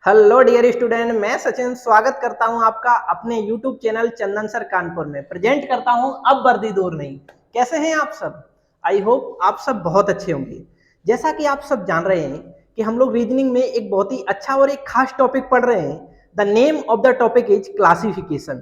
Hello dear student, मैं सचिन स्वागत करता हूं आपका अपने यूट्यूब चैनल चंदन सर कानपुर में। प्रेजेंट करता हूं अब वर्दी दूर नहीं। कैसे हैं आप सब? आई होप आप सब बहुत अच्छे होंगे। जैसा कि आप सब जान रहे हैं कि हम लोग रीजनिंग में एक बहुत ही अच्छा और एक खास टॉपिक पढ़ रहे हैं। The name of the topic is classification.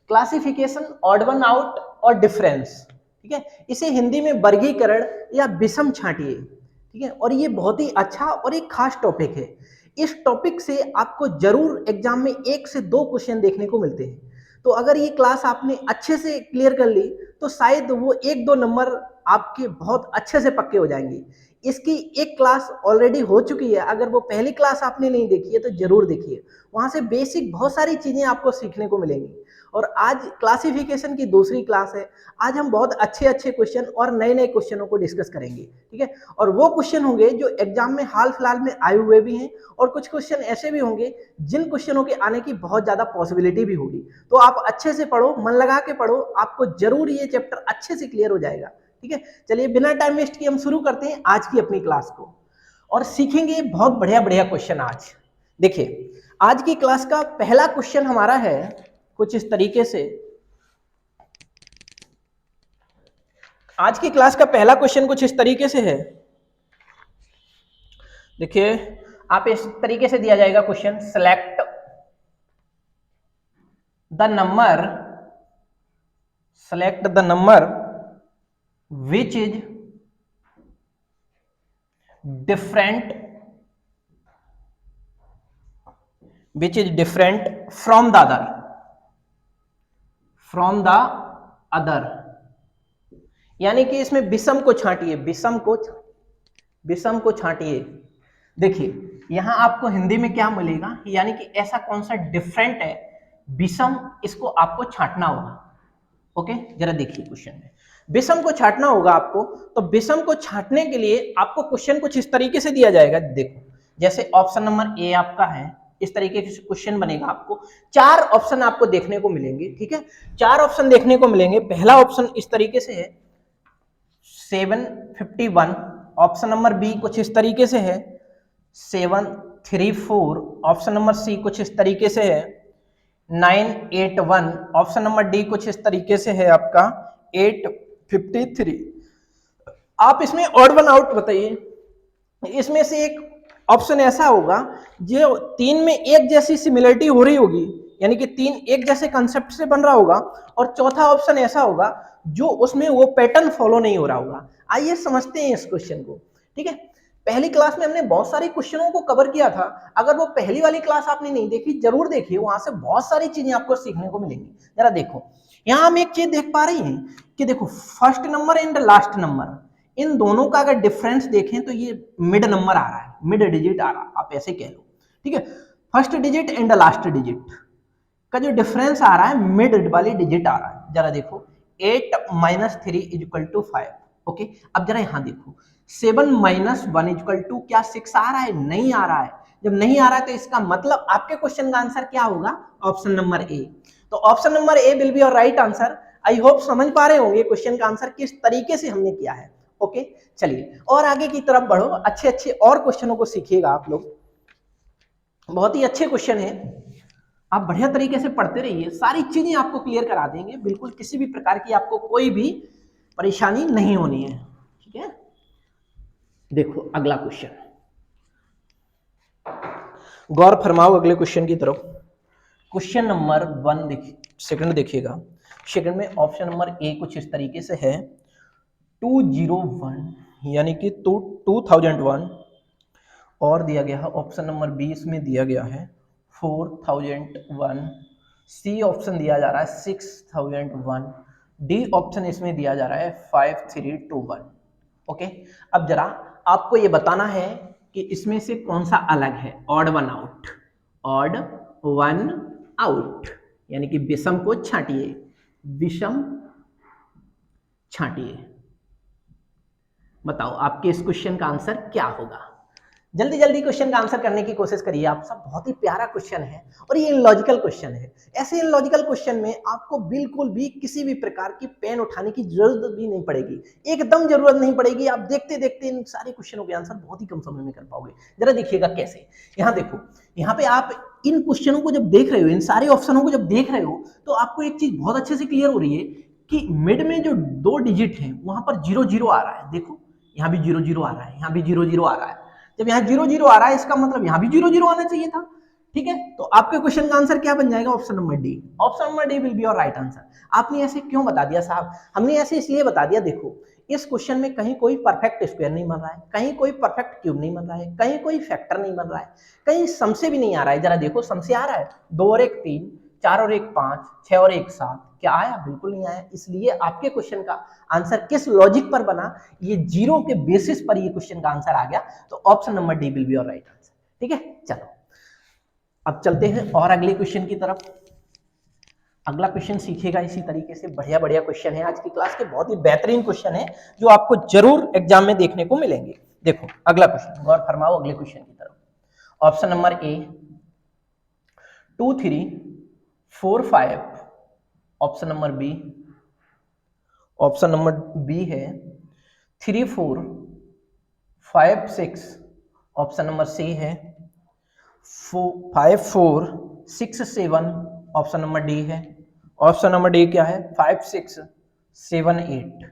Classification, odd one out और डिफरेंस। ठीक है, इसे हिंदी में वर्गीकरण या विषम छांटिए। ठीक है, और ये बहुत ही अच्छा और एक खास टॉपिक है। इस टॉपिक से आपको जरूर एग्जाम में 1 से 2 क्वेश्चन देखने को मिलते हैं। तो अगर ये क्लास आपने अच्छे से क्लियर कर ली तो शायद वो 1-2 नंबर आपके बहुत अच्छे से पक्के हो जाएंगे। इसकी एक क्लास ऑलरेडी हो चुकी है, अगर वो पहली क्लास आपने नहीं देखी है तो जरूर देखिए। वहां से बेसिक बहुत सारी चीजें आपको सीखने को मिलेंगी। और आज क्लासिफिकेशन की दूसरी क्लास है। आज हम बहुत अच्छे अच्छे क्वेश्चन और नए नए क्वेश्चनों को डिस्कस करेंगे। ठीक है, और वो क्वेश्चन होंगे जो एग्जाम में हाल फिलहाल में आए हुए भी हैं, और कुछ क्वेश्चन ऐसे भी होंगे जिन क्वेश्चनों के आने की बहुत ज्यादा पॉसिबिलिटी भी होगी। तो आप अच्छे से पढ़ो, मन लगा के पढ़ो, आपको जरूर ये चैप्टर अच्छे से क्लियर हो जाएगा। ठीक है, चलिए बिना टाइम वेस्ट किए हम शुरू करते हैं आज की अपनी क्लास को और सीखेंगे बहुत बढ़िया बढ़िया क्वेश्चन। आज देखिए, आज की क्लास का पहला क्वेश्चन हमारा है कुछ इस तरीके से। आज की क्लास का पहला क्वेश्चन कुछ इस तरीके से है। देखिए, आप इस तरीके से दिया जाएगा question, select the number, select the number which is different from the other यानी कि इसमें विषम को छांटिए, विषम को छांटिए। देखिए यहां आपको हिंदी में क्या मिलेगा, यानी कि ऐसा कौन सा डिफरेंट है विषम, इसको आपको छांटना होगा। ओके, जरा देखिए क्वेश्चन में विषम को छांटना होगा आपको। तो विषम को छांटने के लिए आपको क्वेश्चन कुछ इस तरीके से दिया जाएगा। देखो, जैसे ऑप्शन नंबर ए आपका है, इस तरीके से क्वेश्चन बनेगा। आपको 4 ऑप्शन आपको देखने को मिलेंगे। ठीक है, 4 ऑप्शन देखने को मिलेंगे। पहला ऑप्शन इस तरीके से है 751। ऑप्शन नंबर बी कुछ इस तरीके से है 734। ऑप्शन नंबर सी कुछ इस तरीके से है 981। ऑप्शन नंबर डी कुछ इस तरीके से है आपका 853। आप इसमें ऑड वन आउट बताइए। इसमें से एक ऑप्शन ऐसा होगा जो 3 में एक जैसी सिमिलरिटी हो रही होगी, यानी कि 3 एक जैसे कंसेप्ट से बन रहा होगा, और चौथा ऑप्शन ऐसा होगा जो उसमें वो पैटर्न फॉलो नहीं हो रहा होगा। आइए समझते हैं इस क्वेश्चन को। ठीक है, पहली क्लास में हमने बहुत सारे क्वेश्चनों को कवर किया था। अगर वो पहली वाली क्लास आपने नहीं देखी, जरूर देखिए, वहां से बहुत सारी चीजें आपको सीखने को मिलेंगी। जरा देखो, यहां हम एक चीज देख पा रही हैं कि देखो, first number and last number, इन दोनों का अगर डिफरेंस देखें तो ये मिड नंबर आ रहा है, मिड डिजिट आ रहा है, आप ऐसे कह लो। ठीक है, first digit and last digit का जो डिफरेंस आ रहा है, मिड वाली डिजिट आ रहा है। जरा देखो, 8 - 3 = 5। ओके, अब जरा यहां देखो, 7 - 1 = क्या 6 आ रहा है? नहीं आ रहा है। जब नहीं आ रहा है तो इसका मतलब आपके क्वेश्चन का आंसर क्या होगा? Option number A. तो option number A will be your right answer. I hope समझ पा रहे होंगे क्वेश्चन का आंसर किस तरीके से हमने किया है। ओके, चलिए और आगे की तरफ बढ़ो, अच्छे अच्छे और क्वेश्चनों को सीखिएगा आप लोग। बहुत ही अच्छे क्वेश्चन है, आप बढ़िया तरीके से पढ़ते रहिए, सारी चीजें आपको क्लियर करा देंगे। बिल्कुल किसी भी प्रकार की आपको कोई भी परेशानी नहीं होनी है। ठीक है, देखो अगला क्वेश्चन, गौर फरमाओ अगले क्वेश्चन की तरफ। क्वेश्चन नंबर 1 देखिए, सेकंड देखिएगा। सेकंड में ऑप्शन नंबर ए कुछ इस तरीके से है 201, यानी कि 2001, और दिया गया है ऑप्शन नंबर बी, इसमें दिया गया है 4001। सी ऑप्शन दिया जा रहा है 6001। डी ऑप्शन इसमें दिया जा रहा है 5321। ओके, अब जरा आपको ये बताना है कि इसमें से कौन सा अलग है। Odd one out, odd one out, यानी कि विषम को छांटिए, विषम छांटिए। बताओ आपके इस क्वेश्चन का आंसर क्या होगा। जल्दी जल्दी क्वेश्चन का आंसर करने की कोशिश करिए आप सब। बहुत ही प्यारा क्वेश्चन है और ये इनलॉजिकल क्वेश्चन है। ऐसे इनलॉजिकल क्वेश्चन में आपको बिल्कुल भी किसी भी प्रकार की पेन उठाने की जरूरत भी नहीं पड़ेगी, एकदम जरूरत नहीं पड़ेगी। आप देखते देखते इन सारे क्वेश्चनों के आंसर बहुत ही कम समय में कर पाओगे। जरा देखिएगा कैसे। यहाँ देखो, यहाँ पे आप इन क्वेश्चनों को जब देख रहे हो, इन सारे ऑप्शनों को जब देख रहे हो, तो आपको एक चीज बहुत अच्छे से क्लियर हो रही है कि मिड में जो 2 डिजिट है वहां पर 0 0 आ रहा है। देखो यहाँ भी 0 0 आ रहा है, यहाँ भी 0 0 आ रहा है। जब यहाँ 0 0 आ रहा है इसका मतलब यहाँ भी 0 0 आना चाहिए था। ठीक है, तो आपके क्वेश्चन का आंसर क्या बन जाएगा? Option number D. Option number D will be your right answer. आपने ऐसे क्यों बता दिया साहब? हमने ऐसे इसलिए बता दिया, देखो इस क्वेश्चन में कहीं कोई परफेक्ट स्क्वायर नहीं बन रहा है, कहीं कोई परफेक्ट क्यूब नहीं बन रहा है, कहीं कोई फैक्टर नहीं बन रहा है, कहीं सम से भी नहीं आ रहा है। जरा देखो सम से आ रहा है, 2 और 1 3, 4 और 1 5, 6 और 1 7। क्या आया? बिल्कुल नहीं आया। इसलिए आपके क्वेश्चन का आंसर किस लॉजिक पर बना? ये जीरो के बेसिस पर ये क्वेश्चन का आंसर आ गया। तो option number D will be your right answer. ठीक है, चलो अब चलते हैं और अगले क्वेश्चन की तरफ। अगला क्वेश्चन सीखेगा इसी तरीके से। बढ़िया बढ़िया क्वेश्चन है आज की क्लास के, बहुत ही बेहतरीन क्वेश्चन है जो आपको जरूर एग्जाम में देखने को मिलेंगे। देखो अगला क्वेश्चन, गौर फरमाओ अगले क्वेश्चन की तरफ। Option number A 2 3 4 5, option number B, option number B है 3 4 5 6, ऑप्शन नंबर सी है 5 4 6 7, ऑप्शन नंबर डी है। ऑप्शन नंबर डी क्या है? 5 6 7 8।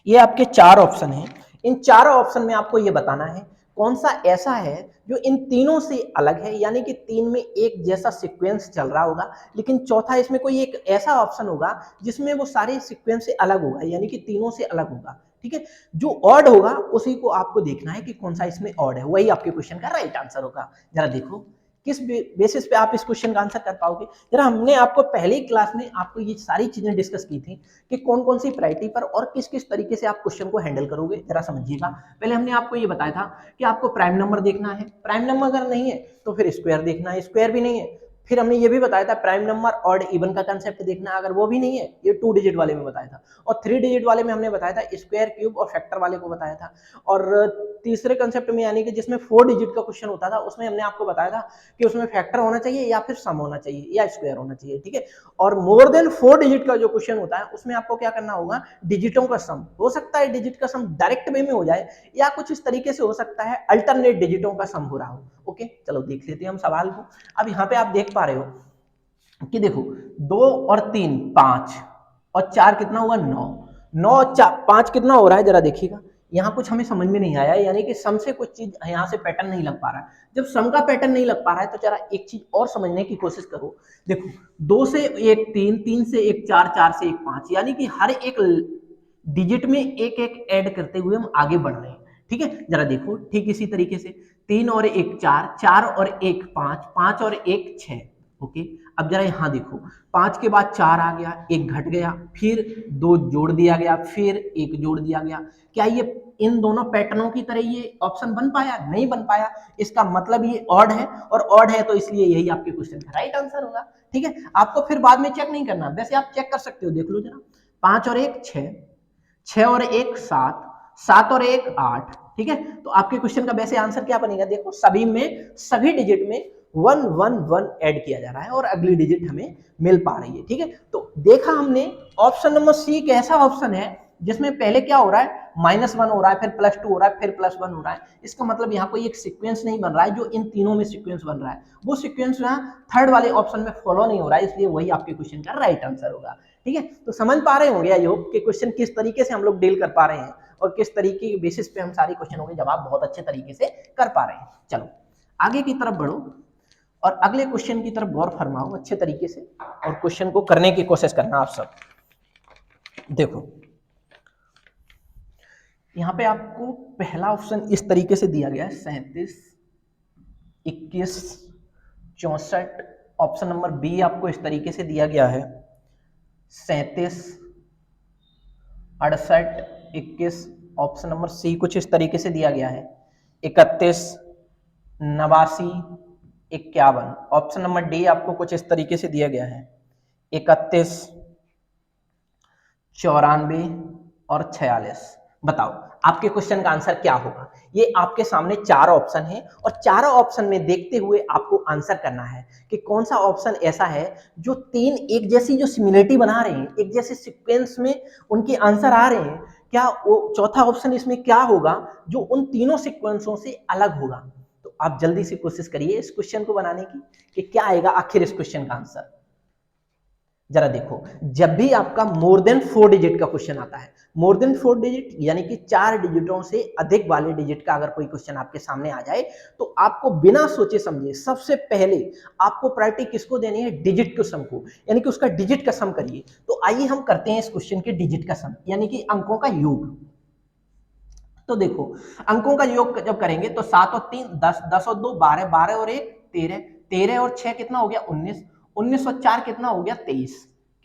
ये आपके 4 ऑप्शन हैं। इन चारों ऑप्शन में आपको ये बताना है कौन सा ऐसा है जो इन तीनों से अलग है, यानी कि 3 में एक जैसा सीक्वेंस चल रहा होगा, लेकिन चौथा इसमें कोई एक ऐसा ऑप्शन होगा जिसमें वो सारे सीक्वेंस से अलग होगा, यानी कि तीनों से अलग होगा। ठीक है, जो ऑड होगा उसी को आपको देखना है कि कौन सा इसमें ऑड है, वही आपके क्वेश्चन का राइट आंसर होगा। जरा देखो किस बेसिस पे आप इस क्वेश्चन का आंसर कर पाओगे। जरा हमने आपको पहली क्लास में आपको ये सारी चीजें डिस्कस की थी कि कौन कौन सी प्रायोरिटी पर और किस किस तरीके से आप क्वेश्चन को हैंडल करोगे। जरा समझिएगा, पहले हमने आपको ये बताया था कि आपको प्राइम नंबर देखना है, प्राइम नंबर अगर नहीं है तो फिर स्क्वायर देखना है, स्क्वायर भी नहीं है फिर हमने ये भी बताया था प्राइम नंबर ऑड इवन का कंसेप्ट देखना, अगर वो भी नहीं है, ये 2 डिजिट वाले में बताया था, और 3 डिजिट वाले में हमने बताया था स्क्वायर क्यूब और फैक्टर वाले को बताया था, और तीसरे कंसेप्ट में यानी कि जिसमें 4 डिजिट का क्वेश्चन होता था उसमें हमने आपको बताया था कि उसमें फैक्टर होना चाहिए या फिर सम होना चाहिए या स्क्वायर होना चाहिए। ठीक है, और मोर देन 4 डिजिट का जो क्वेश्चन होता है उसमें आपको क्या करना होगा? डिजिटों का सम। हो सकता है डिजिट का सम डायरेक्ट वे में हो जाए या कुछ इस तरीके से हो सकता है अल्टरनेट डिजिटों का सम हो रहा हो। ओके, चलो देख लेते हैं हम सवाल को। अब यहाँ पे आप देख पा रहे हो कि देखो 2 और 3 5 और 4 कितना हुआ? 9। 9 और 5 कितना हो रहा है? जरा देखिएगा, यहाँ कुछ हमें समझ में नहीं आया, यानी कि सम से कुछ चीज यहाँ से पैटर्न नहीं लग पा रहा है। जब सम का पैटर्न नहीं लग पा रहा है तो जरा एक चीज और समझने की कोशिश करो। देखो 2 से 1 3, 3 से 1 4, 4 से 1 5, यानी कि हर एक डिजिट में एक एक ऐड करते हुए हम आगे बढ़ रहे हैं। ठीक है, जरा देखो ठीक इसी तरीके से 3 और 1 4, 4 और 1 5, 5 और 1 6। ओके, अब जरा यहां देखो 5 के बाद 4 आ गया, 1 घट गया, फिर 2 जोड़ दिया गया, फिर 1 जोड़ दिया गया। क्या ये इन दोनों पैटर्नों की तरह ये ऑप्शन बन पाया? नहीं बन पाया। इसका मतलब ये ऑड है, और ऑड है तो इसलिए यही आपके क्वेश्चन का राइट आंसर होगा। ठीक है, आपको फिर बाद में चेक नहीं करना, वैसे आप चेक कर सकते हो, देख लो जरा 5 और 1 6, 6 और 1 7, 7 और 1 8। ठीक है, तो आपके क्वेश्चन का वैसे आंसर क्या बनेगा? देखो सभी में, सभी डिजिट में 1 1 1 ऐड किया जा रहा है और अगली डिजिट हमें मिल पा रही है। ठीक है, तो देखा हमने ऑप्शन नंबर सी एक ऐसा ऑप्शन है जिसमें पहले क्या हो रहा है? -1 हो रहा है, फिर +2 हो रहा है, फिर +1 हो रहा है। इसका मतलब यहाँ कोई एक सीक्वेंस नहीं बन रहा है जो इन तीनों में सीक्वेंस बन रहा है, वो सीक्वेंस यहाँ थर्ड वाले ऑप्शन में फॉलो नहीं हो रहा है, इसलिए वही आपके क्वेश्चन का राइट आंसर होगा। ठीक है, तो समझ पा रहे होंगे आई होप कि क्वेश्चन किस तरीके से हम लोग डील कर पा रहे हैं और किस तरीके के बेसिस पे हम सारे क्वेश्चनों के जवाब बहुत अच्छे तरीके से कर पा रहे हैं। चलो आगे की तरफ बढ़ो और अगले क्वेश्चन की तरफ गौर फरमाओ अच्छे तरीके से, और क्वेश्चन को करने की कोशिश करना आप सब। देखो यहाँ पे आपको पहला ऑप्शन इस तरीके से दिया गया है 37 21 64। ऑप्शन नंबर बी आपको इस तरीके से दिया गया है 37 68 21। ऑप्शन नंबर सी कुछ इस तरीके से दिया गया है 31 89 51। ऑप्शन नंबर डी आपको कुछ इस तरीके से दिया गया है 31 94 और 46। बताओ आपके क्वेश्चन का आंसर क्या होगा। ये आपके सामने 4 ऑप्शन है और चारों ऑप्शन में देखते हुए आपको आंसर करना है कि कौन सा ऑप्शन ऐसा है जो 3 एक जैसी जो सिमिलरिटी बना रहे हैं, एक जैसे सीक्वेंस में उनके आंसर आ रहे हैं, क्या वो चौथा ऑप्शन इसमें क्या होगा जो उन तीनों सीक्वेंसों से अलग होगा। तो आप जल्दी से कोशिश करिए इस क्वेश्चन को बनाने की कि क्या आएगा आखिर इस क्वेश्चन का आंसर। जरा देखो, जब भी आपका मोर देन 4 डिजिट का क्वेश्चन आता है, मोर देन 4 डिजिट यानी कि 4 डिजिटों से अधिक वाले डिजिट का अगर कोई क्वेश्चन आपके सामने आ जाए, तो आपको बिना सोचे समझे सबसे पहले आपको प्रायोरिटी किसको देनी है, डिजिट के सम को, यानी कि उसका डिजिट का सम करिए। तो आइए हम करते हैं इस क्वेश्चन के डिजिट का सम, यानी कि अंकों का योग। तो देखो, अंकों का योग जब करेंगे तो 7 और 3 10, 10 और 2 12, 12 और 1 13, 13 और 6 कितना हो गया 19, 19 और 4 कितना हो गया 23,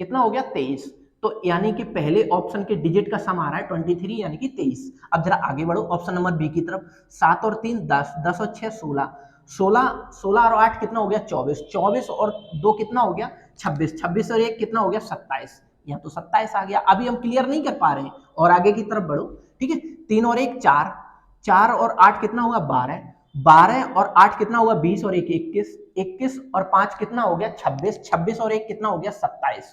कितना हो गया 23। तो यानी कि पहले ऑप्शन के डिजिट का सम आ रहा है 23 यानी कि 23। अब जरा आगे बढ़ो ऑप्शन नंबर बी की तरफ, 7 और 3 10, 10 और 6 16, 16, 16 और 8 कितना हो गया 24, 24 और 2 कितना हो गया 26, 26 और 1 कितना हो गया 27। यहाँ तो 27 आ गया। अभी हम क्लियर नहीं कर पा रहे हैं और आगे की तरफ बढ़ो, ठीक है। 3 और 1 4, 4 और 8 कितना होगा 12, 12 और 8 कितना होगा 20 और 1 21, 21 और 5 कितना हो गया 26, 26 और 1 कितना हो गया 27।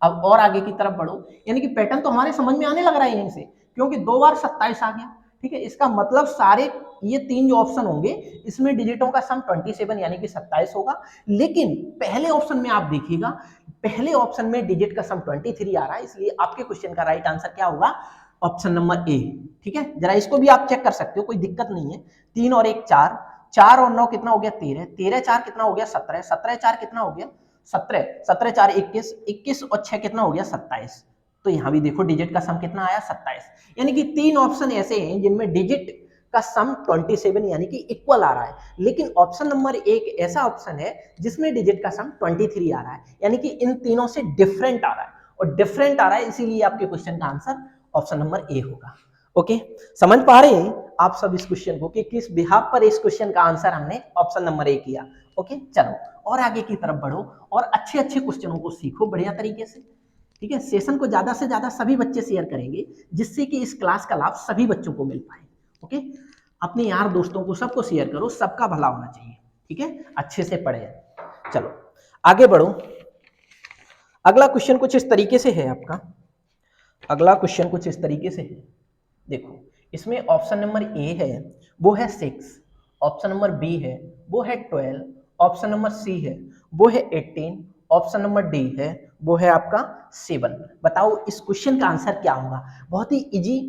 अब और आगे की तरफ बढ़ो, यानी कि पैटर्न तो हमारे समझ में आने लग रहा है यहीं से, क्योंकि 2 बार 27 आ गया, ठीक है। इसका मतलब सारे ये 3 जो ऑप्शन होंगे इसमें डिजिटों का सम 27 यानी कि 27 होगा। लेकिन पहले ऑप्शन में आप देखिएगा, पहले ऑप्शन में डिजिट का सम 23 आ रहा है, इसलिए आपके क्वेश्चन का राइट आंसर क्या होगा, ऑप्शन नंबर ए, ठीक है। जरा इसको भी आप चेक कर सकते हो, कोई दिक्कत नहीं है। 3 और 1 4, 4 और 9 कितना हो गया 13, 13 4 कितना हो गया 17, 17 4 कितना हो गया 17, 17 4 21, 21 और 6 कितना हो गया 27। तो यहां भी देखो डिजिट का सम कितना आया 27, यानी कि 3 ऑप्शन ऐसे हैं जिनमें डिजिट का सम 27 यानी कि इक्वल आ रहा है। लेकिन ऑप्शन नंबर एक ऐसा ऑप्शन है जिसमें डिजिट का सम 23 आ रहा है, यानी कि इन तीनों से डिफरेंट आ रहा है, और डिफरेंट आ रहा है इसीलिए आपके क्वेश्चन का आंसर ऑप्शन नंबर ए होगा। ओके, समझ पा रहे हैं आप सब इस क्वेश्चन को कि किस बिहाफ पर इस क्वेश्चन का आंसर हमने ऑप्शन नंबर ए किया। ओके, चलो और आगे की तरफ बढ़ो और अच्छे अच्छे क्वेश्चनों को सीखो बढ़िया तरीके से, ठीक है। सेशन को ज्यादा से ज्यादा सभी बच्चे शेयर करेंगे जिससे कि इस क्लास का लाभ सभी बच्चों को मिल पाए। ओके, अपने यार दोस्तों को सबको शेयर करो, सबका भला होना चाहिए, ठीक है। अच्छे से पढ़े। चलो आगे बढ़ो, अगला क्वेश्चन कुछ इस तरीके से है आपका, अगला क्वेश्चन कुछ इस तरीके से है। देखो, इसमें ऑप्शन नंबर ए है वो है 6, ऑप्शन नंबर बी है वो है 12, ऑप्शन नंबर सी है वो है 18, ऑप्शन नंबर डी है वो है आपका 7। बताओ इस क्वेश्चन का आंसर क्या होगा। बहुत ही इजी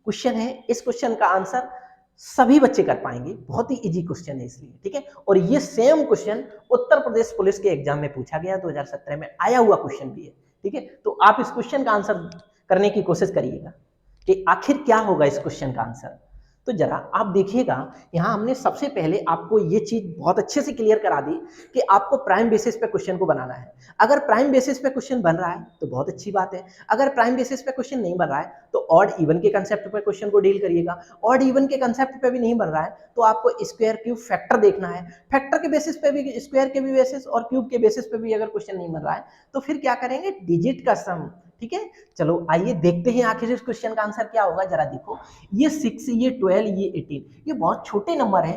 क्वेश्चन है, इस क्वेश्चन का आंसर सभी बच्चे कर पाएंगे, बहुत ही इजी क्वेश्चन है इसलिए, ठीक है। और ये same question Uttar Pradesh police के एग्जाम में पूछा गया 2017 में, आया हुआ क्वेश्चन भी है, ठीक है। तो आप इस क्वेश्चन का आंसर करने की कोशिश करिएगा कि आखिर क्या होगा इस क्वेश्चन का आंसर। तो जरा आप देखिएगा, यहाँ हमने सबसे पहले आपको ये चीज बहुत अच्छे से क्लियर करा दी कि आपको प्राइम बेसिस पे क्वेश्चन को बनाना है। अगर प्राइम बेसिस पे क्वेश्चन बन रहा है तो बहुत अच्छी बात है, अगर प्राइम बेसिस पे क्वेश्चन नहीं बन रहा है तो ऑड इवन के कंसेप्ट पे क्वेश्चन को डील करिएगा। ऑड इवन के कंसेप्ट पे भी नहीं बन रहा है तो आपको स्क्वायर क्यूब फैक्टर देखना है, फैक्टर के बेसिस पे भी, स्क्वायर के भी बेसिस और क्यूब के बेसिस पे भी अगर क्वेश्चन नहीं बन रहा है तो फिर क्या करेंगे, डिजिट का सम, ठीक है। चलो आइए देखते हैं आखिर इस क्वेश्चन का आंसर क्या होगा। जरा देखो, ये 6, ये 12, ये 18, ये बहुत छोटे नंबर है,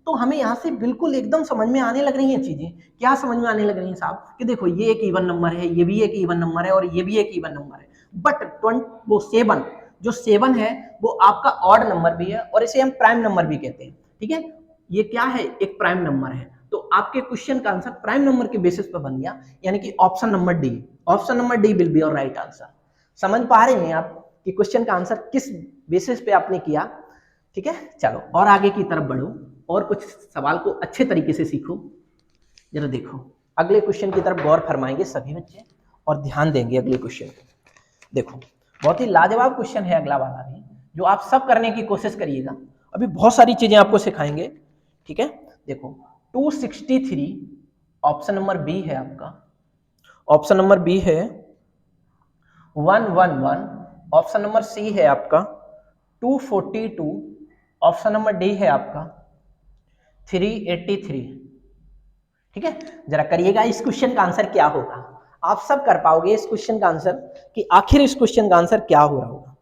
तो हमें यहाँ से बिल्कुल एकदम समझ में आने लग रही हैं चीजें। क्या समझ में आने लग रही हैं साहब, कि देखो ये एक इवन नंबर है, ये भी एक इवन नंबर है और ये भी एक इवन नंबर है, बट वो 7, जो 7 है वो आपका ऑड नंबर भी है और इसे हम प्राइम नंबर भी कहते हैं, ठीक है। ये क्या है, एक प्राइम नंबर है, तो आपके क्वेश्चन का आंसर प्राइम नंबर के बेसिस पर बन गया, यानी कि option number D, option number D will be your right answer. समझ पा रहे हैं आप कि क्वेश्चन का आंसर किस बेसिस पे आपने किया, ठीक है। चलो और आगे की तरफ बढ़ो और कुछ सवाल को अच्छे तरीके से सीखो। जरा देखो, अगले क्वेश्चन की तरफ गौर फरमाएंगे सभी बच्चे और ध्यान देंगे अगले क्वेश्चन को। देखो, बहुत ही लाजवाब क्वेश्चन है अगला वाला भी, जो आप सब करने की कोशिश करिएगा। अभी बहुत सारी चीजें आपको सिखाएंगे, ठीक है। देखो 263, ऑप्शन नंबर बी है आपका, ऑप्शन नंबर बी है 111, ऑप्शन नंबर सी है आपका 242, ऑप्शन नंबर डी है आपका 383, ठीक है। जरा करिएगा इस क्वेश्चन का आंसर क्या होगा, आप सब कर पाओगे इस क्वेश्चन का आंसर कि आखिर इस क्वेश्चन का आंसर क्या हो रहा होगा,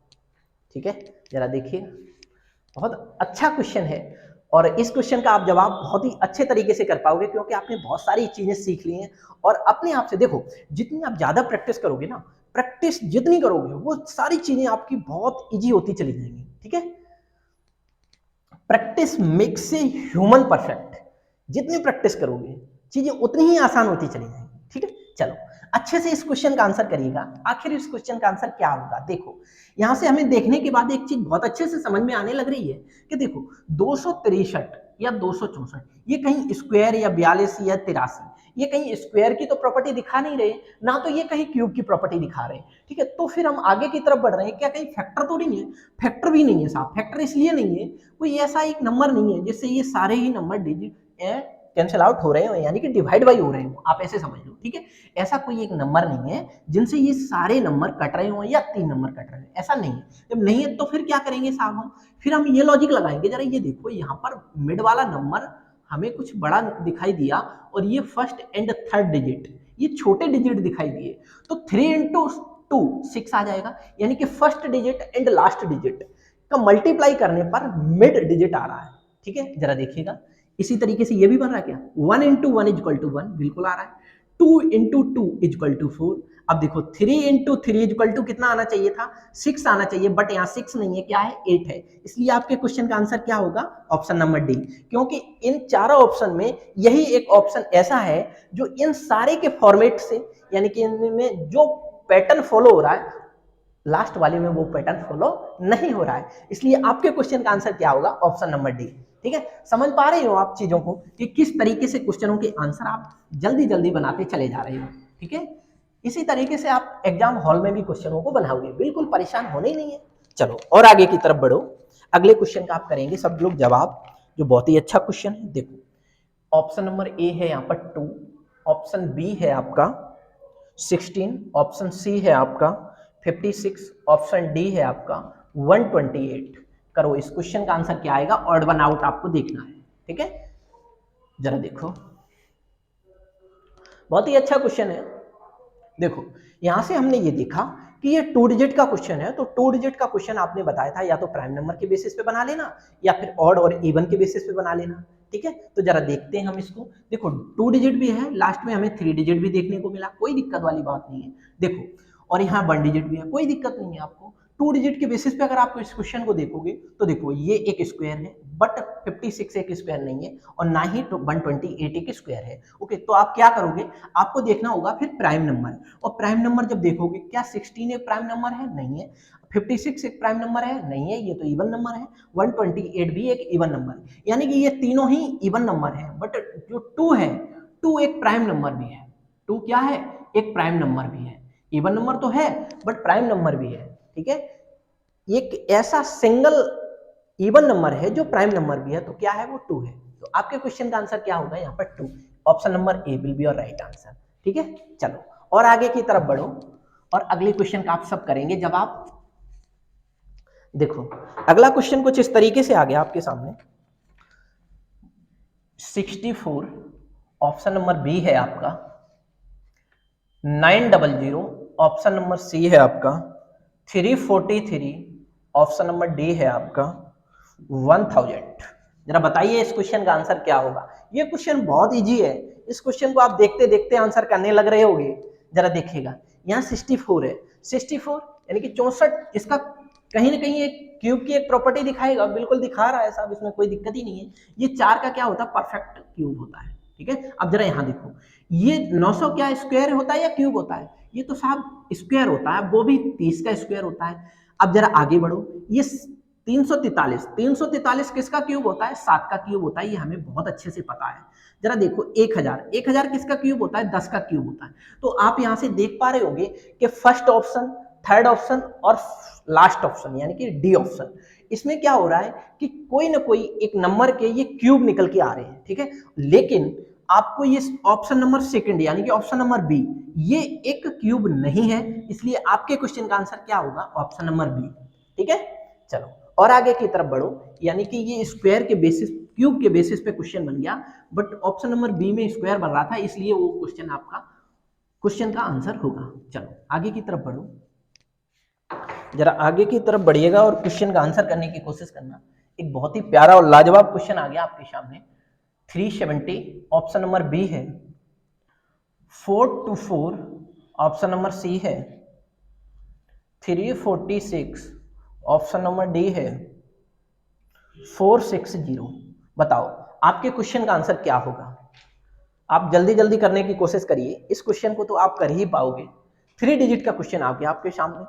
ठीक है। जरा देखिए, बहुत अच्छा क्वेश्चन है और इस क्वेश्चन का आप जवाब बहुत ही अच्छे तरीके से कर पाओगे क्योंकि आपने बहुत सारी चीजें सीख ली हैं और अपने आप से देखो जितनी आप ज्यादा प्रैक्टिस करोगे ना, प्रैक्टिस जितनी करोगे वो सारी चीजें आपकी बहुत इजी होती चली जाएंगी। ठीक है, practice makes a human perfect. जितनी प्रैक्टिस करोगे चीजें उतनी ही आसान होती चली जाएंगी। ठीक है, चलो अच्छे से इस क्वेश्चन का आंसर करिएगा। आखिर इस क्वेश्चन का आंसर क्या होगा, देखो यहां से हमें देखने के बाद एक चीज बहुत अच्छे से समझ में आने लग रही है कि देखो 263 या 264 ये कहीं स्क्वायर या 42 या 83 ये कहीं स्क्वायर की तो प्रॉपर्टी दिखा नहीं रहे, ना तो ये कहीं क्यूब की प्रॉपर्टी दिखा रहे हैं। ठीक है, तो फिर हम आगे की तरफ बढ़ रहे हैं, क्या कहीं फैक्टर तो नहीं है? फैक्टर भी नहीं है साहब। फैक्टर इसलिए नहीं है, कोई ऐसा एक नंबर नहीं है जिससे ये सारे ही नंबर डिजिट कैंसिल आउट हो रहे हो, यानी कि डिवाइड बाई हो रहे हो, आप ऐसे समझ लो। ठीक है, ऐसा कोई एक नंबर नहीं है जिनसे ये सारे नंबर कट रहे हो या 3 नंबर कट रहे हैं, ऐसा नहीं है। जब नहीं है तो फिर क्या करेंगे साहब हम? फिर हम ये लॉजिक लगाएंगे, जरा ये देखो यहाँ पर मिड वाला नंबर हमें कुछ बड़ा दिखाई दिया और ये फर्स्ट एंड थर्ड डिजिट ये छोटे डिजिट दिखाई दिए, तो 3 इंटू 2 6 आ जाएगा, यानी कि first digit and last digit का मल्टीप्लाई करने पर मिड डिजिट आ रहा है। ठीक है, जरा देखिएगा इसी तरीके से ये भी बन रहा है क्या? 1 इंटू 1 इजक्वल टू 1 बिल्कुल आ रहा है। 2 इंटू 2 इजक्वल टू 4। अब देखो 3 इंटू 3 इजक्वल टू कितना आना चाहिए था? 6 आना चाहिए, बट यहाँ 6 नहीं है, क्या है? 8 है। इसलिए आपके क्वेश्चन का आंसर क्या होगा? ऑप्शन नंबर डी, क्योंकि इन चारों ऑप्शन में यही एक ऑप्शन ऐसा है जो इन सारे के फॉर्मेट से, यानी कि इनमें जो पैटर्न फॉलो हो रहा है लास्ट वाले में वो पैटर्न फॉलो नहीं हो रहा है। इसलिए आपके क्वेश्चन का आंसर क्या होगा? Option number D. ठीक है, समझ पा रहे हो आप चीजों को कि किस तरीके से क्वेश्चनों के आंसर आप जल्दी जल्दी बनाते चले जा रहे हो। ठीक है, इसी तरीके से आप एग्जाम हॉल में भी क्वेश्चनों को बनाओगे, बिल्कुल परेशान होने ही नहीं है। चलो और आगे की तरफ बढ़ो, अगले क्वेश्चन का आप करेंगे सब लोग जवाब, जो बहुत ही अच्छा क्वेश्चन है। देखो ऑप्शन नंबर ए है यहाँ पर 2, ऑप्शन बी है आपका 16, ऑप्शन सी है आपका 56, ऑप्शन डी है आपका 128। करो, इस क्वेश्चन का आंसर क्या आएगा? ऑड वन आउट आपको देखना है। ठीक है, जरा देखो बहुत ही अच्छा क्वेश्चन है। देखो यहां से हमने ये देखा कि ये 2 डिजिट का क्वेश्चन है, तो 2 डिजिट का क्वेश्चन आपने बताया था या तो प्राइम नंबर के बेसिस पे बना लेना या फिर ऑड और इवन के बेसिस पे बना लेना। ठीक है, तो जरा देखते हैं हम इसको। देखो 2 डिजिट भी है, लास्ट में हमें 3 डिजिट भी देखने को मिला, कोई दिक्कत वाली बात नहीं है। देखो और यहाँ 1 डिजिट भी है, कोई दिक्कत नहीं है आपको। 2 डिजिट के बेसिस पे अगर आपको इस क्वेश्चन को देखोगे तो देखो ये एक स्क्वायर है, बट 56 एक स्क्वायर नहीं है और ना ही 128 एक स्क्वायर है। ओके, तो आप क्या करोगे? आपको देखना होगा फिर प्राइम नंबर, और प्राइम नंबर जब देखोगे, क्या 16 एक प्राइम नंबर है? नहीं है। 56 एक प्राइम नंबर है? नहीं है, ये तो इवन नंबर है। 128 भी एक इवन नंबर है, यानी कि ये तीनों ही इवन नंबर है। बट जो 2 है, 2 एक प्राइम नंबर भी है। 2 क्या है? एक प्राइम नंबर भी है। इवन नंबर तो है बट प्राइम नंबर भी है। ठीक है, एक ऐसा सिंगल इवन नंबर है जो प्राइम नंबर भी है, तो क्या है? वो 2 है। तो आपके क्वेश्चन का आंसर क्या होगा यहाँ पर? 2। Option number A will be your right answer. ठीक है, चलो और आगे की तरफ बढ़ो और अगले क्वेश्चन का आप सब करेंगे जब आप देखो अगला क्वेश्चन कुछ इस तरीके से आ गया आपके सामने। 64 ऑप्शन नंबर बी है आपका, 900 ऑप्शन नंबर सी है आपका, 343 ऑप्शन नंबर डी है आपका, 1000। जरा बताइए इस क्वेश्चन का आंसर क्या होगा? ये क्वेश्चन बहुत इजी है, इस क्वेश्चन को आप देखते देखते आंसर करने लग रहे होगे। जरा देखिएगा यहाँ 64 है, 64 यानी कि 64, इसका कहीं ना कहीं एक क्यूब की एक प्रॉपर्टी दिखाएगा, बिल्कुल दिखा रहा है साहब, इसमें कोई दिक्कत ही नहीं है। ये 4 का क्या होता है? परफेक्ट क्यूब होता है। ठीक है, अब जरा यहाँ देखो, ये 900 क्या स्क्वायर होता है या क्यूब होता है? ये तो साहब स्क्वायर होता है, वो भी 30 का स्क्वायर होता है। अब जरा आगे बढ़ो, ये 343 किसका क्यूब होता है? 7 का क्यूब होता है, ये हमें बहुत अच्छे से पता है। जरा देखो 1000 किसका क्यूब होता है? 10 का क्यूब होता है। तो आप यहां से देख पा रहे होंगे कि फर्स्ट ऑप्शन, थर्ड ऑप्शन और लास्ट ऑप्शन यानी कि डी ऑप्शन, इसमें क्या हो रहा है कि कोई ना कोई एक नंबर के ये क्यूब निकल के आ रहे हैं। ठीक है, लेकिन आपको ये ऑप्शन नंबर सेकंड यानी कि ऑप्शन नंबर बी, ये एक क्यूब नहीं है, इसलिए आपके क्वेश्चन का आंसर क्या होगा? Option number B. ठीक है, चलो और आगे की तरफ बढ़ो, यानी कि ये स्क्वायर के बेसिस, क्यूब के बेसिस पे क्वेश्चन बन गया, बट ऑप्शन नंबर बी में स्क्वायर बन रहा था, इसलिए वो क्वेश्चन आपका क्वेश्चन का आंसर होगा। चलो आगे की तरफ बढ़ो, जरा आगे की तरफ बढ़िएगा और क्वेश्चन का आंसर करने की कोशिश करना। एक बहुत ही प्यारा और लाजवाब क्वेश्चन आ गया आपके सामने। 370 ऑप्शन नंबर बी है। 424 ऑप्शन नंबर सी है। 346 ऑप्शन नंबर डी है। 460 बताओ आपके क्वेश्चन का आंसर क्या होगा। आप जल्दी जल्दी करने की कोशिश करिए, इस क्वेश्चन को तो आप कर ही पाओगे। 3 डिजिट का क्वेश्चन आ गया आपके सामने,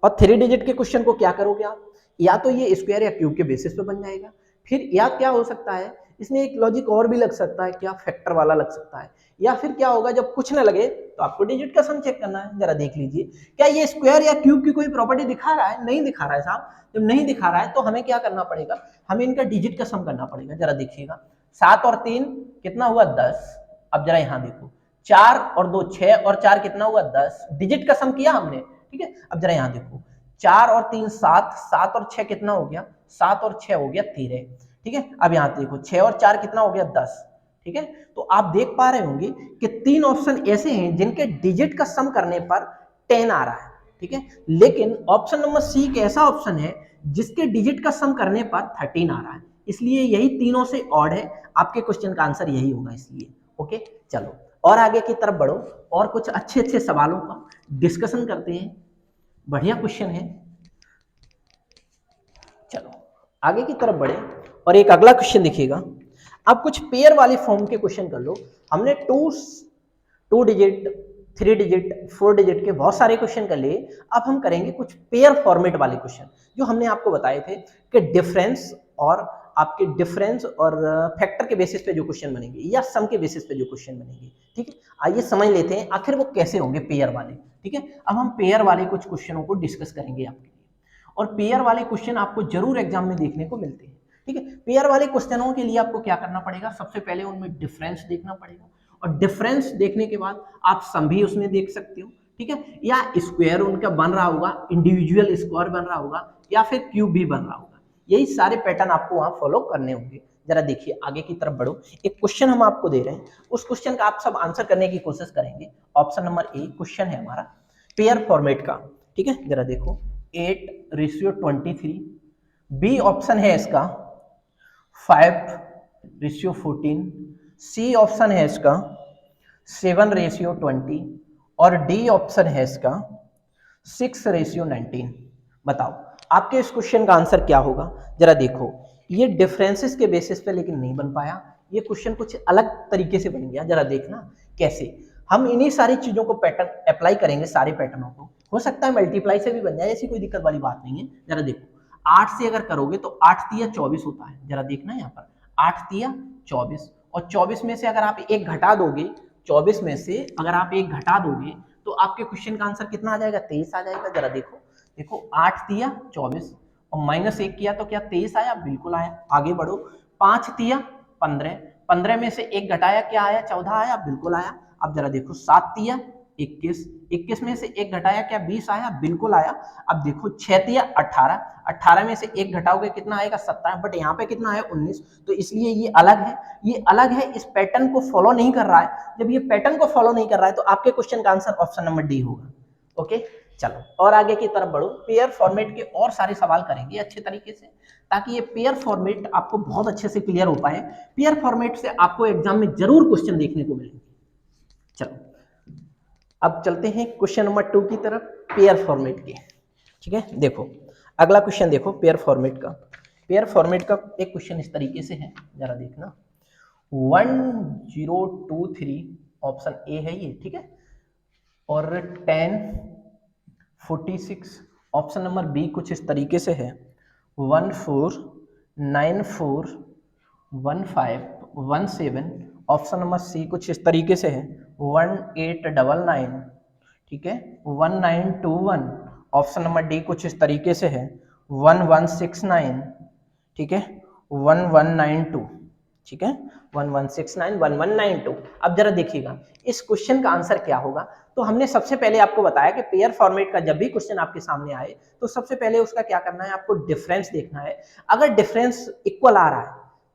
और 3 डिजिट के क्वेश्चन को क्या करोगे आप, या तो ये स्क्वायर या क्यूब के बेसिस पे बन जाएगा, फिर या क्या हो सकता है इसमें एक लॉजिक और भी लग सकता है, क्या फैक्टर वाला लग सकता है, या फिर क्या होगा जब कुछ ना लगे तो आपको डिजिट का सम चेक करना है। जरा देख लीजिए क्या ये स्क्वायर या क्यूब की कोई प्रॉपर्टी दिखा रहा है, नहीं दिखा रहा है साहब। जब नहीं दिखा रहा है तो हमें क्या करना पड़ेगा, हमें इनका डिजिट का सम करना पड़ेगा। जरा देखिएगा 7 और 3 कितना हुआ 10। अब जरा यहाँ देखो 4 और 2 6 और 4 कितना हुआ 10, डिजिट का सम किया हमने, ठीक है। अब जरा यहाँ देखो 4 और 3 7, 7 और 6 कितना हो गया, 7 और 6 हो गया 13, ठीक है। अब यहाँ देखो 6 और 4 कितना हो गया 10, ठीक है। तो आप देख पा रहे होंगे कि 3 ऑप्शन ऐसे हैं जिनके डिजिट का सम करने पर 10 आ रहा है, ठीक है। लेकिन ऑप्शन नंबर सी एक ऐसा ऑप्शन है जिसके डिजिट का सम करने पर 13 आ रहा है, इसलिए यही तीनों से ऑड है। आपके क्वेश्चन का आंसर यही होगा इसलिए। ओके चलो और आगे की तरफ बढ़ो और कुछ अच्छे अच्छे सवालों का डिस्कशन करते हैं। बढ़िया क्वेश्चन है, चलो आगे की तरफ बढ़े और एक अगला क्वेश्चन देखिएगा। आप कुछ पेयर वाले फॉर्म के क्वेश्चन कर लो। हमने टू डिजिट 3 डिजिट 4 डिजिट के बहुत सारे क्वेश्चन कर लिए, अब हम करेंगे कुछ पेयर फॉर्मेट वाले क्वेश्चन जो हमने आपको बताए थे कि डिफरेंस और आपके डिफरेंस और फैक्टर के बेसिस पे जो क्वेश्चन बनेंगे या सम के बेसिस पे जो क्वेश्चन बनेंगे, ठीक है। आइए समझ लेते हैं आखिर वो कैसे होंगे पेयर वाले, ठीक है। अब हम पेयर वाले कुछ क्वेश्चनों को डिस्कस करेंगे आपके लिए, और पेयर वाले क्वेश्चन आपको जरूर एग्जाम में देखने को मिलते हैं, ठीक है। पेयर वाले क्वेश्चनों के लिए आपको क्या करना पड़ेगा, सबसे पहले उनमें डिफरेंस देखना पड़ेगा, और डिफरेंस देखने के बाद आप सम भी उसमें देख सकते हो, ठीक है। या स्क्वायर उनका बन रहा होगा, इंडिविजुअल स्क्वायर बन रहा होगा, या फिर क्यूब भी बन रहा होगा। यही सारे पैटर्न आपको वहां फॉलो करने होंगे। जरा देखिए आगे की तरफ बढ़ो, एक क्वेश्चन हम आपको दे रहे हैं, उस क्वेश्चन का आप सब आंसर करने की कोशिश करेंगे। ऑप्शन नंबर ए क्वेश्चन है हमारा पेयर फॉर्मेट का, ठीक है। जरा देखो 8:23, बी ऑप्शन है इसका 5:14, सी ऑप्शन है इसका 7:20, और डी ऑप्शन है इसका 6:19। बताओ आपके इस क्वेश्चन का आंसर क्या होगा। जरा देखो ये डिफरेंसेस के बेसिस पे लेकिन नहीं बन पाया, ये क्वेश्चन कुछ अलग तरीके से बन गया। जरा देखना कैसे, हम इन्हीं सारी चीजों को पैटर्न अप्लाई करेंगे, सारे पैटर्नों को। हो सकता है मल्टीप्लाई से भी बन जाए, ऐसी कोई दिक्कत वाली बात नहीं है। जरा देखो 8 से अगर करोगे तो 8 तिया 24 होता है। जरा देखना यहाँ पर 8 तिया 24, और 24 में से अगर आप एक घटा दोगे, 24 में से अगर आप एक घटा दोगे तो आपके क्वेश्चन का आंसर कितना आ जाएगा, 23 आ जाएगा। जरा देखो देखो 8 तिया 24 और -1 किया तो क्या 23 आया, बिल्कुल आया। आगे बढ़ो 5 तिया 15, 15 में से एक घटाया क्या आया, 14 आया, बिल्कुल आया। अब जरा देखो 7 तिया 21, 21 में से एक घटाया क्या 20 आया, बिल्कुल आया। अब देखो 6 तिया 18, 18 में से एक घटाओगे कितना आएगा 17, बट यहाँ पे कितना है 19, तो इसलिए ये अलग है, ये अलग है, इस पैटर्न को फॉलो नहीं कर रहा है। जब ये पैटर्न को फॉलो नहीं कर रहा है तो आपके क्वेश्चन का आंसर ऑप्शन नंबर डी होगा। ओके चलो और आगे की तरफ बढ़ो, पेयर फॉर्मेट के और सारे सवाल करेंगे अच्छे तरीके से, ताकि ये पेयर फॉर्मेट आपको बहुत अच्छे से क्लियर हो पाए। पेयर फॉर्मेट से आपको एग्जाम में जरूर क्वेश्चन देखने को मिलेंगे। चलो अब चलते हैं क्वेश्चन नंबर 2 की तरफ, पेयर फॉर्मेट के, ठीक है। देखो अगला क्वेश्चन देखो पेयर फॉर्मेट का। पेयर फॉर्मेट का एक क्वेश्चन इस तरीके से है, जरा देखना 1023 ऑप्शन ए है ये, ठीक है, और 1046 ऑप्शन नंबर बी कुछ इस तरीके से है, 14941517 ऑप्शन नंबर सी कुछ इस तरीके से है, 1899, ठीक है, 1921 ऑप्शन नंबर डी कुछ इस तरीके से है, 1169, ठीक है, 1192, ठीक है, 1169 1192। अब जरा देखिएगा इस क्वेश्चन का आंसर क्या होगा। तो हमने सबसे पहले आपको बताया कि पेयर फॉर्मेट का जब भी क्वेश्चन आपके सामने आए तो सबसे पहले उसका क्या करना है, आपको डिफरेंस देखना है। अगर डिफरेंस इक्वल आ रहा है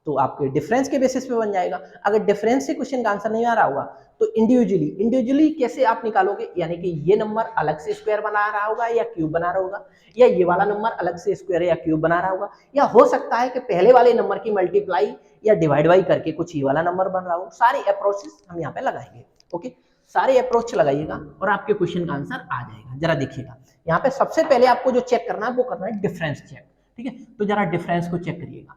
तो आपके डिफरेंस के बेसिस पे बन जाएगा। अगर डिफरेंस से क्वेश्चन का आंसर नहीं आ रहा होगा तो इंडिविजुअली कैसे आप निकालोगे, यानी कि ये नंबर अलग से स्क्वायर बना रहा होगा या क्यूब बना रहा होगा, या ये वाला नंबर अलग से स्क्वायर या क्यूब बना रहा होगा, या हो सकता है कि पहले वाले नंबर की मल्टीप्लाई या डिवाइड बाई करके कुछ ये वाला नंबर बन रहा हो। सारे अप्रोचेस हम यहाँ पे लगाएंगे। ओके, सारे अप्रोच लगाइएगा और आपके क्वेश्चन का आंसर आ जाएगा। जरा देखिएगा, यहाँ पे सबसे पहले आपको जो चेक करना है वो करना है डिफरेंस चेक। ठीक है, तो जरा डिफरेंस को चेक करिएगा।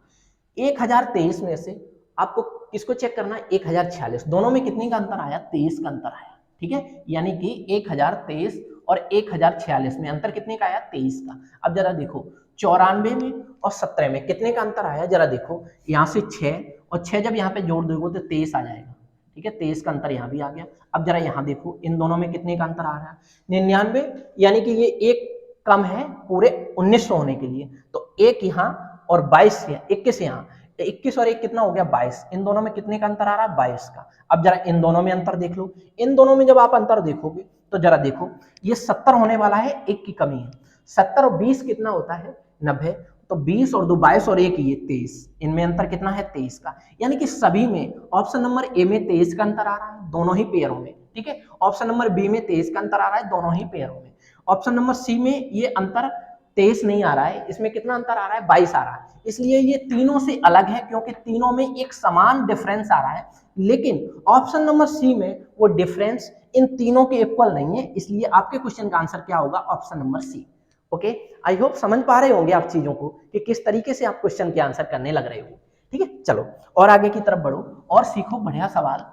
1023 में से आपको किसको चेक करना है, 1046। दोनों में कितने का अंतर आया, 23 का अंतर आया। ठीक है, यानी कि 1023 और 1046 में अंतर कितने का आया, 23 का। अब जरा देखो 94 में और 17 में कितने का अंतर आया, जरा देखो यहाँ से 6 और 6 जब यहाँ पे जोड़ दोगे तो 23 आ जाएगा। ठीक है, 23 का अंतर यहाँ भी आ गया। अब जरा यहाँ देखो इन दोनों में कितने का अंतर आ रहा है, 99, यानी कि ये एक कम है पूरे 1900 होने के लिए, तो एक यहाँ और 22 यहाँ, 21 यहाँ, 21 और 1 कितना हो गया, 22। इन दोनों में कितने का अंतर आ रहा है, 22 का। अब जरा इन दोनों में अंतर देख लो। इन दोनों में जब आप अंतर देखोगे तो जरा देखो ये 70 होने वाला है, 1 की कमी है। 70 और 20 कितना होता है, 90। तो 20 और 2 22 और 1 ये 23, इनमें अंतर कितना है, 23 का। यानी कि सभी में ऑप्शन नंबर ए में 23 का अंतर आ रहा है दोनों ही पेयरों में। ठीक है, ऑप्शन नंबर बी में 23 का अंतर आ रहा है दोनों ही पेयरों में। ऑप्शन नंबर सी में ये अंतर 23 नहीं आ रहा है, इसमें कितना अंतर आ रहा है, 22 आ रहा है। इसलिए ये तीनों से अलग है क्योंकि तीनों में एक समान डिफरेंस आ रहा है। लेकिन ऑप्शन नंबर सी में वो डिफरेंस इन तीनों के इक्वल नहीं है, इसलिए आपके क्वेश्चन का आंसर क्या होगा, option number C. Okay, I hope समझ पा रहे होंगे आप चीजों को कि किस तरीके से आप क्वेश्चन के आंसर करने लग रहे हो। ठीक है, चलो और आगे की तरफ बढ़ो और सीखो बढ़िया सवाल।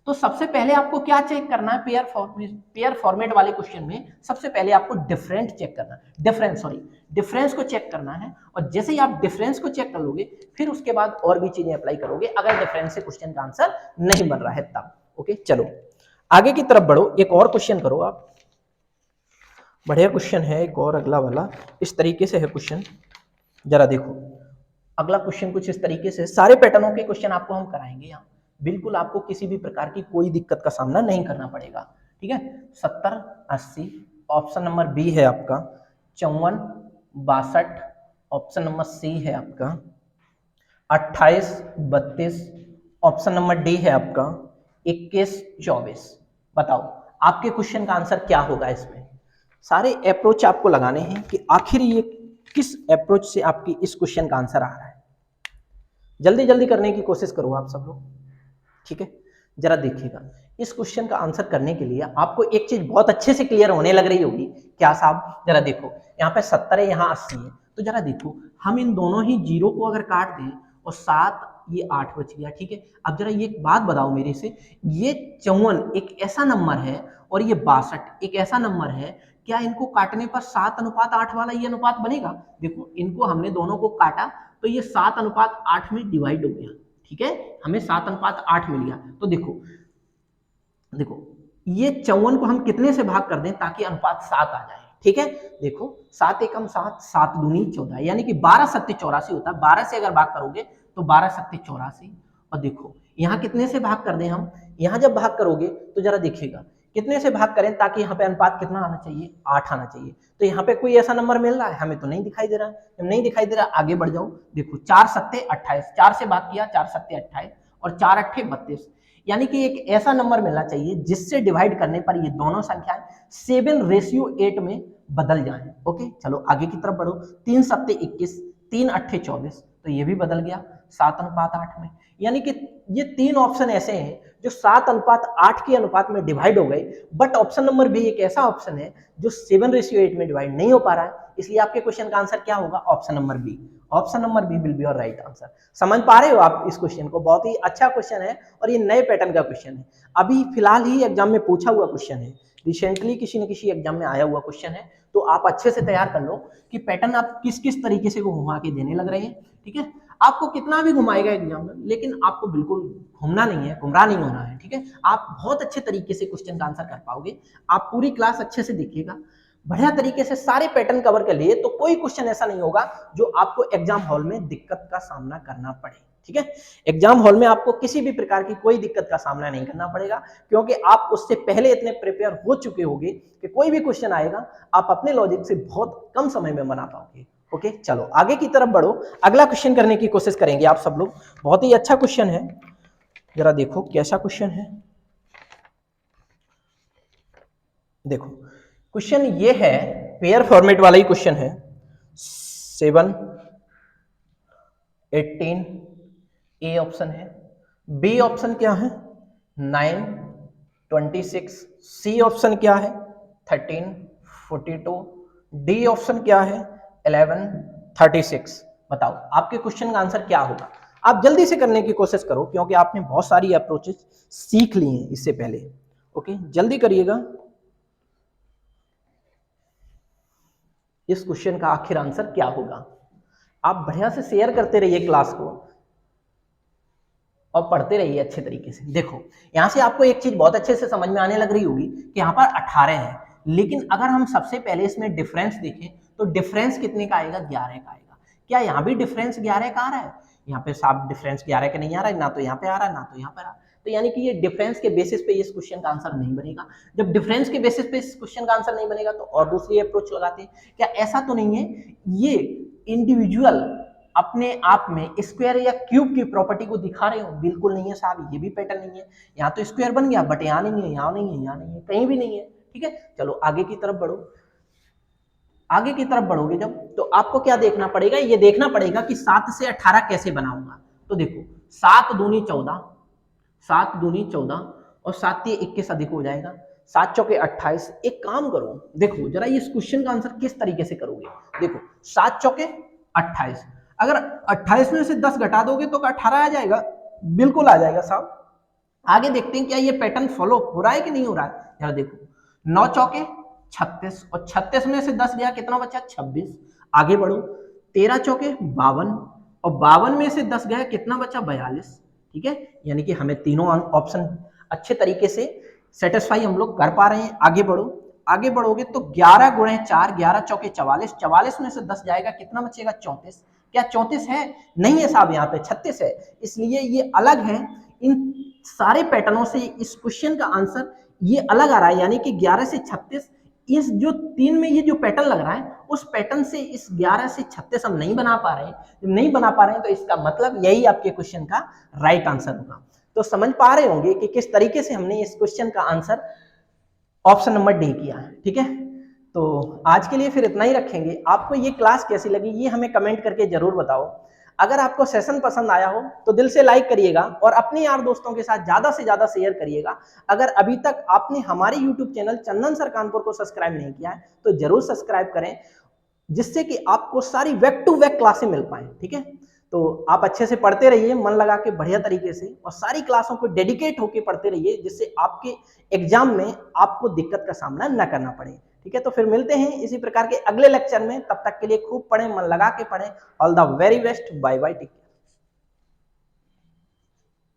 तो सबसे पहले आपको क्या चेक करना है, पेयर फॉर्मेट वाले क्वेश्चन में सबसे पहले आपको डिफरेंस चेक करना है, डिफरेंस को चेक करना है। और जैसे ही आप डिफरेंस को चेक कर लोगे फिर उसके बाद और भी चीजें अप्लाई करोगे अगर डिफरेंस से क्वेश्चन का आंसर नहीं बन रहा है तब। ओके, चलो आगे की तरफ बढ़ो, एक और क्वेश्चन करो आप। बढ़िया क्वेश्चन है एक और अगला वाला, इस तरीके से है क्वेश्चन। जरा देखो अगला क्वेश्चन कुछ इस तरीके से, सारे पैटर्नों के क्वेश्चन आपको हम कराएंगे यहाँ, बिल्कुल आपको किसी भी प्रकार की कोई दिक्कत का सामना नहीं करना पड़ेगा। ठीक है, 70 80, ऑप्शन नंबर बी है आपका 54 62, ऑप्शन नंबर सी है आपका 28 32, ऑप्शन नंबर डी है आपका 21 24। बताओ आपके क्वेश्चन का आंसर क्या होगा। इसमें सारे अप्रोच आपको लगाने हैं कि आखिर ये किस अप्रोच से आपकी इस क्वेश्चन का आंसर आ रहा है। जल्दी जल्दी करने की कोशिश करो आप सब लोग। ठीक है, जरा देखिएगा इस क्वेश्चन का आंसर करने के लिए आपको एक चीज बहुत अच्छे से क्लियर होने लग रही होगी। क्या साहब, जरा देखो यहाँ पे 70 है, यहाँ 80 है, तो जरा देखो हम इन दोनों ही जीरो को अगर काट दें और 7 ये 8 बच गया। ठीक है, अब जरा ये बात बताओ मेरे से, ये 54 एक ऐसा नंबर है और ये 62 एक ऐसा नंबर है, क्या इनको काटने पर 7:8 वाला ये अनुपात बनेगा। देखो इनको हमने दोनों को काटा तो ये 7:8 में डिवाइड हो गया। ठीक है, हमें 7:8 मिल गया। तो देखो देखो ये 54 को हम कितने से भाग कर दें ताकि अनुपात 7 आ जाए। ठीक है, देखो 7 एकम 7, 7 दूनी 14, यानी कि 12 सत्ते 84 होता है। 12 से अगर भाग करोगे तो 12 सत्ते 84। और देखो यहाँ कितने से भाग कर दें हम, यहाँ जब भाग करोगे तो जरा देखिएगा कितने से भाग करें ताकि यहाँ पे अनुपात कितना आना चाहिए, 8 आना चाहिए। तो यहाँ पे कोई ऐसा नंबर मिल रहा है, हमें तो नहीं दिखाई दे रहा है। जब नहीं दिखाई दे रहा आगे बढ़ जाओ, देखो 4 सत्ते 28, 4 से भाग किया 4 सत्ते 28 और 4 अट्ठे 32, यानी कि एक ऐसा नंबर मिलना चाहिए जिससे डिवाइड करने पर ये दोनों संख्याएं 7:8 में बदल जाएं। ओके, चलो आगे की तरफ बढ़ो। 3 सत्ते 21, 3 अट्ठे 24, तो ये भी बदल गया 7:8 में। यानी कि ये तीन ऑप्शन ऐसे हैं जो 7:8 के अनुपात में डिवाइड हो गए, बट ऑप्शन नंबर बी एक ऐसा ऑप्शन है जो 7:8 में डिवाइड नहीं हो पा रहा है। इसलिए आपके क्वेश्चन का आंसर क्या होगा, option number B. Option number B will be your right answer. समझ पा रहे हो आप इस क्वेश्चन को, बहुत ही अच्छा क्वेश्चन है और ये नए पैटर्न का क्वेश्चन है, अभी फिलहाल ही एग्जाम में पूछा हुआ क्वेश्चन है, रिसेंटली किसी न किसी एग्जाम में आया हुआ क्वेश्चन है। तो आप अच्छे से तैयार कर लो कि पैटर्न आप किस किस तरीके से घुमा के देने लग रहे हैं। ठीक है, आपको कितना भी घुमाएगा एग्जाम में, लेकिन आपको बिल्कुल घूमना नहीं है, गुमराह नहीं होना है। ठीक है, आप बहुत अच्छे तरीके से क्वेश्चन का आंसर कर पाओगे। आप पूरी क्लास अच्छे से देखिएगा, बढ़िया तरीके से सारे पैटर्न कवर कर लिए तो कोई क्वेश्चन ऐसा नहीं होगा जो आपको एग्जाम हॉल में दिक्कत का सामना करना पड़े। ठीक है, एग्जाम हॉल में आपको किसी भी प्रकार की कोई दिक्कत का सामना नहीं करना पड़ेगा, क्योंकि आप उससे पहले इतने प्रिपेयर हो चुके होंगे कि कोई भी क्वेश्चन आएगा आप अपने लॉजिक से बहुत कम समय में बना पाओगे। ओके चलो आगे की तरफ बढ़ो, अगला क्वेश्चन करने की कोशिश करेंगे आप सब लोग। बहुत ही अच्छा क्वेश्चन है, जरा देखो कैसा क्वेश्चन है। देखो क्वेश्चन ये है, पेयर फॉर्मेट वाला ही क्वेश्चन है। 7 18 ए ऑप्शन है, बी ऑप्शन क्या है 9 26, सी ऑप्शन क्या है 13 42, डी ऑप्शन क्या है 11 36। बताओ आपके क्वेश्चन का आंसर क्या होगा। आप जल्दी से करने की कोशिश करो क्योंकि आपने बहुत सारी अप्रोचेस सीख ली हैं इससे पहले। ओके जल्दी करिएगा। इस क्वेश्चन का आखिर आंसर क्या होगा। आप बढ़िया से शेयर करते रहिए क्लास को और पढ़ते रहिए अच्छे तरीके से। देखो यहां से आपको एक चीज बहुत अच्छे से समझ में आने लग रही होगी कि यहाँ पर 18 है, लेकिन अगर हम सबसे पहले इसमें डिफरेंस देखें तो डिफरेंस कितने का आएगा 11 का आएगा। क्या यहाँ भी डिफरेंस 11 का आ रहा है, यहाँ पे साफ डिफरेंस 11 का नहीं आ रहा है, ना तो यहाँ पे आ रहा है ना तो यहाँ पे आ रहा है। तो यानी कि ये डिफरेंस के बेसिस पे इस क्वेश्चन का आंसर नहीं बनेगा। जब डिफरेंस के बेसिस पे इस क्वेश्चन का आंसर नहीं बनेगा तो और दूसरी अप्रोच लगाते हैं। क्या ऐसा तो नहीं है ये इंडिविजुअल अपने आप में स्क्वायर या क्यूब की प्रॉपर्टी को दिखा रहे हो? बिल्कुल नहीं है साहब, ये भी पैटर्न नहीं है। यहाँ तो स्क्वायर बन गया बट यहाँ नहीं है, यहाँ नहीं है, यहाँ नहीं है, कहीं भी नहीं है। ठीक है चलो आगे की तरफ बढ़ो। आगे की तरफ बढ़ोगे जब तो आपको क्या देखना पड़ेगा, ये देखना पड़ेगा कि 7 से 18 कैसे बनाऊंगा। तो देखो 7 दूनी 14, 7 दूनी 14 और 7 ये 21 अधिक हो जाएगा, 7 चौके 28। एक काम करो, देखो जरा इस क्वेश्चन का आंसर किस तरीके से करोगे। देखो 7 चौके 28, अगर 28 में से 10 घटा दोगे तो 18 आ जाएगा, बिल्कुल आ जाएगा साहब। आगे देखते हैं क्या ये पैटर्न फॉलो हो रहा है कि नहीं हो रहा है। जरा देखो 9 चौके 36 और 36 में से 10 गया कितना बचा 26। आगे बढ़ो 13 चौके 52 और 52 में से 10 गया कितना बचा 42। ठीक है यानी कि हमें तीनों ऑप्शन अच्छे तरीके से सेटिस्फाई हम लोग कर पा रहे हैं। आगे बढ़ो, आगे बढ़ोगे तो 11 गुणे 4, 11 चौके 44, 44 में से 10 जाएगा कितना बचेगा 34। क्या 34 है? नहीं है साहब, यहाँ पे 36 है, इसलिए ये अलग है। इन सारे पैटर्नों से इस क्वेश्चन का आंसर ये अलग आ रहा है, यानी कि 11 से 36 इस जो 3 में ये जो पैटर्न लग रहा है उस पैटर्न से इस 11 से 36 हम नहीं बना पा रहे हैं। जब नहीं बना पा रहे हैं तो इसका मतलब यही आपके क्वेश्चन का राइट आंसर होगा। तो समझ पा रहे होंगे कि किस तरीके से हमने इस क्वेश्चन का आंसर ऑप्शन नंबर डी किया है। ठीक है तो आज के लिए फिर इतना ही रखेंगे। आपको ये क्लास कैसी लगी ये हमें कमेंट करके जरूर बताओ। अगर आपको सेशन पसंद आया हो तो दिल से लाइक करिएगा और अपने यार दोस्तों के साथ ज्यादा से ज्यादा शेयर करिएगा। अगर अभी तक आपने हमारे YouTube चैनल चंदन सर कानपुर को सब्सक्राइब नहीं किया है तो जरूर सब्सक्राइब करें, जिससे कि आपको सारी बैक टू बैक क्लासें मिल पाए। ठीक है तो आप अच्छे से पढ़ते रहिए, मन लगा के बढ़िया तरीके से, और सारी क्लासों को डेडिकेट होकर पढ़ते रहिए जिससे आपके एग्जाम में आपको दिक्कत का सामना न करना पड़े। ठीक है तो फिर मिलते हैं इसी प्रकार के अगले लेक्चर में। तब तक के लिए खूब पढ़ें, मन लगा के पढ़ें। All the very best, bye bye, take care.